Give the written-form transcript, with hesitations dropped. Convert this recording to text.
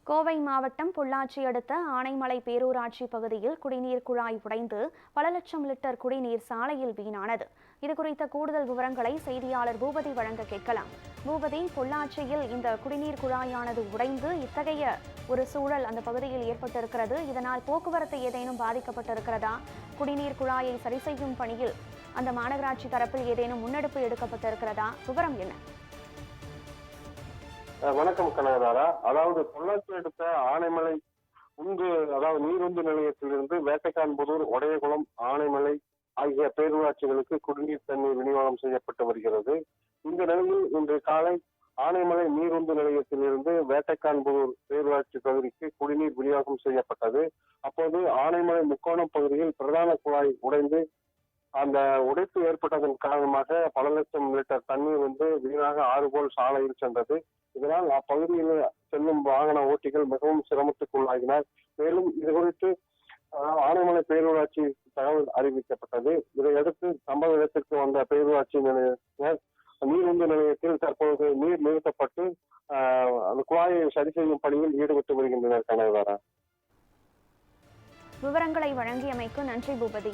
கோவை மாவட்டம் பொள்ளாச்சி அடுத்த ஆனைமலை பேரூராட்சி பகுதியில் குடிநீர் குழாய் உடைந்து பல லட்சம் லிட்டர் குடிநீர் சாலையில் வீணானது. இதுகுறித்த கூடுதல் விவரங்களை செய்தியாளர் பூபதி வழங்க கேட்கலாம். பூபதி, பொள்ளாச்சியில் இந்த குடிநீர் குழாயானது உடைந்து இத்தகைய ஒரு சூழல் அந்த பகுதியில் ஏற்பட்டிருக்கிறது. இதனால் போக்குவரத்து ஏதேனும் பாதிக்கப்பட்டிருக்கிறதா? குடிநீர் குழாயை சரி செய்யும் பணியில் அந்த மாநகராட்சி தரப்பில் ஏதேனும் முன்னெடுப்பு எடுக்கப்பட்டிருக்கிறதா? விவரம் என்ன? வணக்கம் கனகதாரா. அதாவது பொள்ளாச்சி அடுத்த ஆனைமலை நீருந்து நிலையத்திலிருந்து வேட்டைக்கான்புதூர், ஒடையகுளம், ஆனைமலை ஆகிய பேரூராட்சிகளுக்கு குடிநீர் தண்ணீர் விநியோகம் செய்யப்பட்டு வருகிறது. இந்த நிலையில் இன்று காலை ஆனைமலை நீருந்து நிலையத்திலிருந்து வேட்டைக்கான்புதூர் பேரூராட்சி பகுதிக்கு குடிநீர் விநியோகம் செய்யப்பட்டது. அப்போது ஆனைமலை முக்கோணம் பகுதியில் பிரதான குழாய் உடைந்து அந்த உடைப்பு ஏற்பட்டதன் காரணமாக பல லட்சம் லிட்டர் தண்ணீர் வீணாக ஆறுபோல் சாலையில் சென்றது. இதனால் அப்பகுதியில் செல்லும் வாகன ஓட்டிகள் மிகவும் சிரமத்துக்குள்ளாகினர். மேலும் இது குறித்து ஆனைமலை பேரூராட்சி தகவல் அறிவிக்கப்பட்டது. இதையடுத்து சம்பவ இடத்திற்கு வந்த பேரூராட்சி நிலையினர் நீருந்து நிலையத்தில் தற்போது நீர் நிறுத்தப்பட்டு அந்த குழாயை சரி செய்யும் பணியில் ஈடுபட்டு வருகின்றனர். கனகதாரா, விவரங்களை வழங்கியமைக்கு நன்றி பூபதி.